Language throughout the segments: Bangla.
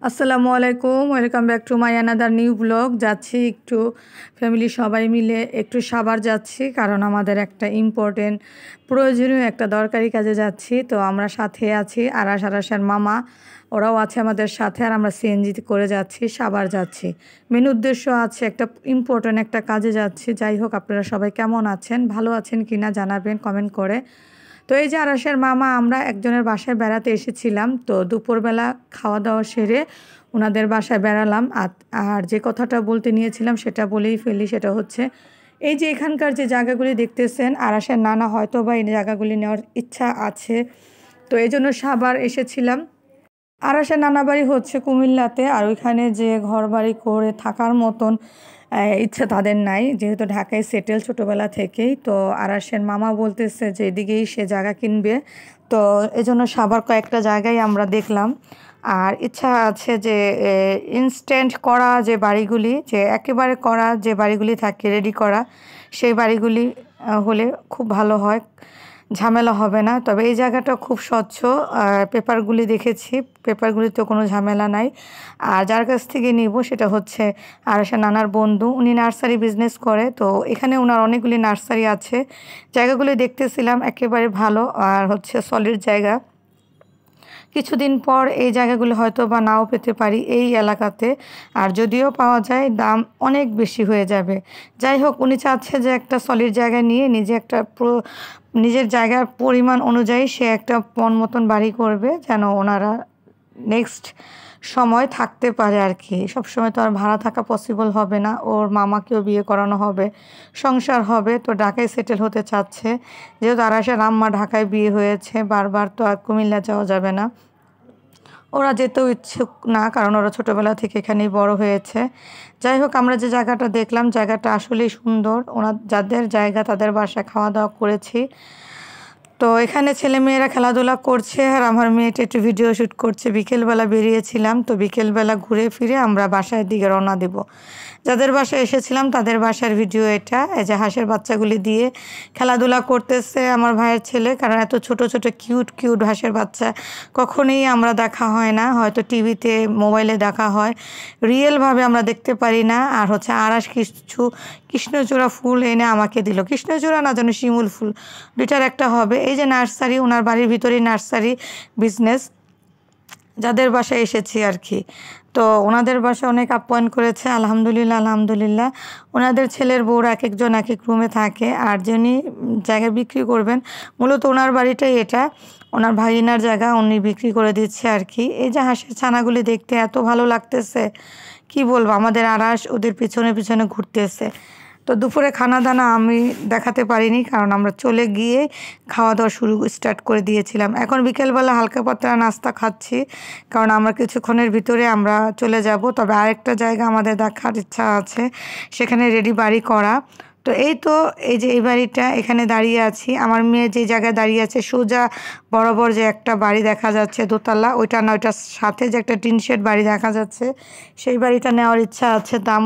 আসসালামু আলাইকুম, welcome back to my another new blog. যাচ্ছি একটু ফ্যামিলি সবাই মিলে একটু সাভার যাচ্ছি, কারণ আমাদের একটা ইম্পর্টেন্ট প্রয়োজনীয় একটা দরকারি কাজে যাচ্ছি। তো আমরা সাথে আছি আরাসের মামা, ওরাও আছে আমাদের সাথে, আর আমরা সিএনজি করে যাচ্ছি, সাভার যাচ্ছি। মেন উদ্দেশ্য আছে একটা ইম্পর্টেন্ট একটা কাজে যাচ্ছি। যাই হোক, আপনারা সবাই কেমন আছেন, ভালো আছেন কি না জানাবেন কমেন্ট করে। তো এই যে আরাসের মামা, আমরা একজনের বাসায় বেড়াতে এসেছিলাম। তো দুপুরবেলা খাওয়া দাওয়া সেরে ওনাদের বাসায় বেড়ালাম। আর যে কথাটা বলতে নিয়েছিলাম সেটা বলেই ফেলি, সেটা হচ্ছে এই যে এখানকার যে জায়গাগুলি দেখতেছেন, আরাসের নানা হয়তো বা এই জায়গাগুলি নেওয়ার ইচ্ছা আছে। তো এই জন্য সাভার এসেছিলাম। আরাসের নানা বাড়ি হচ্ছে কুমিল্লাতে, আর ওইখানে যে ঘর বাড়ি করে থাকার মতন ইচ্ছা তাদের নাই, যেহেতু ঢাকায় সেটেল ছোটোবেলা থেকেই। তো আরাসের মামা বলতেছে যে এদিকেই সে জায়গা কিনবে। তো এজন্য সাভার কয়েকটা জায়গায় আমরা দেখলাম। আর ইচ্ছা আছে যে ইনস্ট্যান্ট করা যে বাড়িগুলি, যে একেবারে করা যে বাড়িগুলি থাকে রেডি করা, সেই বাড়িগুলি হলে খুব ভালো হয়, ঝামেলা হবে না। তবে এই জায়গাটা খুব স্বচ্ছ, পেপারগুলি দেখেছি, পেপারগুলিতে কোনো ঝামেলা নাই। আর যার কাছ থেকে নিব সেটা হচ্ছে আরাসের নানার বন্ধু, উনি নার্সারি বিজনেস করে। তো এখানে ওনার অনেকগুলি নার্সারি আছে। জায়গাগুলি দেখতেছিলাম একেবারে ভালো, আর হচ্ছে সলিড জায়গা। কিছুদিন পর এই জায়গাগুলো হয়তো বা নাও পেতে পারি এই এলাকাতে, আর যদিও পাওয়া যায় দাম অনেক বেশি হয়ে যাবে। যাই হোক, উনি চাচ্ছে যে একটা সলিড জায়গা নিয়ে নিজে একটা নিজের জায়গার পরিমাণ অনুযায়ী সে একটা মন মতন বাড়ি করবে, যেন ওনারা নেক্সট সময় থাকতে পারে আর কি। সবসময় তো আর ভাড়া থাকা পসিবল হবে না, ওর মামাকেও বিয়ে করানো হবে, সংসার হবে। তো ঢাকায় সেটেল হতে চাচ্ছে, যেহেতু আরাসের আম্মা ঢাকায় বিয়ে হয়েছে, বারবার তো আর কুমিল্লা যাওয়া যাবে না। ওরা যেতেও ইচ্ছুক না, কারণ ওরা ছোটোবেলা থেকে এখানেই বড় হয়েছে। যাই হোক, আমরা যে জায়গাটা দেখলাম জায়গাটা আসলেই সুন্দর। যাদের জায়গা তাদের বাসায় খাওয়া দাওয়া করেছি। তো এখানে ছেলেমেয়েরা খেলাধুলা করছে, আর আমার মেয়েটা একটু ভিডিও শ্যুট করছে। বিকেলবেলা বেরিয়েছিলাম, তো বিকেলবেলা ঘুরে ফিরে আমরা বাসার দিকে রওনা দেব। যাদের বাসায় এসেছিলাম তাদের বাসার ভিডিও এটা। এই যে হাঁসের বাচ্চাগুলি দিয়ে খেলাধুলা করতেছে আমার ভাইয়ের ছেলে, কারণ এত ছোট ছোট কিউট কিউট হাঁসের বাচ্চা কখনোই আমরা দেখা হয় না, হয়তো টিভিতে মোবাইলে দেখা হয়, রিয়েলভাবে আমরা দেখতে পারি না। আর হচ্ছে আরাস কিছু কৃষ্ণচূড়া ফুল এনে আমাকে দিল, কৃষ্ণচূড়া না যেন শিমুল ফুল, দুইটার একটা হবে। এই যে নার্সারি, ওনার বাড়ির ভিতরেই নার্সারি বিজনেস, যাদের বাসায় এসেছি আর কি। তো ওনাদের বাসায় অনেক আপ্যায়ন করেছে, আলহামদুলিল্লাহ আলহামদুলিল্লাহ। ওনাদের ছেলের বউরা এক একজন এক এক রুমে থাকে, আর যিনি জায়গা বিক্রি করবেন, মূলত ওনার বাড়িটাই এটা, ওনার ভাগিনার জায়গা, উনি বিক্রি করে দিচ্ছে আর কি। এই যে হাঁসের ছানাগুলি দেখতে এত ভালো লাগতেছে, কি বলবো, আমাদের আরাস ওদের পিছনে পিছনে ঘুরতেছে। তো দুপুরে খানা দানা আমি দেখাতে পারিনি, কারণ আমরা চলে গিয়ে খাওয়া দাওয়া স্টার্ট করে দিয়েছিলাম। এখন বিকেলবেলা হালকা পাতলা নাস্তা খাচ্ছি, কারণ আমরা কিছুক্ষণের ভিতরে আমরা চলে যাব। তবে আরেকটা জায়গা আমাদের দেখার ইচ্ছা আছে, সেখানে রেডি বাড়ি করা। তো এই তো, এই যে এই বাড়িটা, এখানে দাঁড়িয়ে আছি। আমার মেয়ে যে জায়গায় দাঁড়িয়ে আছে সোজা বরাবর যে একটা বাড়ি দেখা যাচ্ছে দোতলা, ওইটা না, ওইটার সাথে যে একটা টিন শেড বাড়ি দেখা যাচ্ছে, সেই বাড়িটা নেওয়ার ইচ্ছা আছে। দাম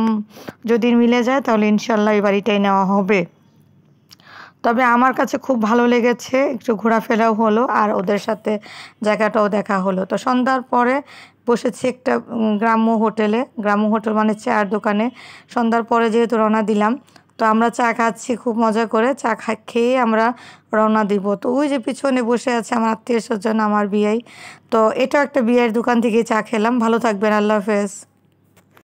যদি মিলে যায় তাহলে ইনশাল্লাহ এই বাড়িটাই নেওয়া হবে। তবে আমার কাছে খুব ভালো লেগেছে, একটু ঘোরাফেরাও হলো, আর ওদের সাথে জায়গাটাও দেখা হলো। তো সন্ধ্যার পরে বসেছি একটা গ্রাম্য হোটেলে, গ্রাম্য হোটেল মানে চায়ের দোকানে। সন্ধ্যার পরে যেহেতু রওনা দিলাম, তো আমরা চা খাচ্ছি খুব মজা করে। খেয়ে আমরা রওনা দিব। তো ওই যে পিছনে বসে আছে আমার আত্মীয় স্বজন, আমার বিয়াই। তো এটা একটা বিয়ের দোকান থেকে চা খেলাম। ভালো থাকবেন, আল্লাহ হাফেজ।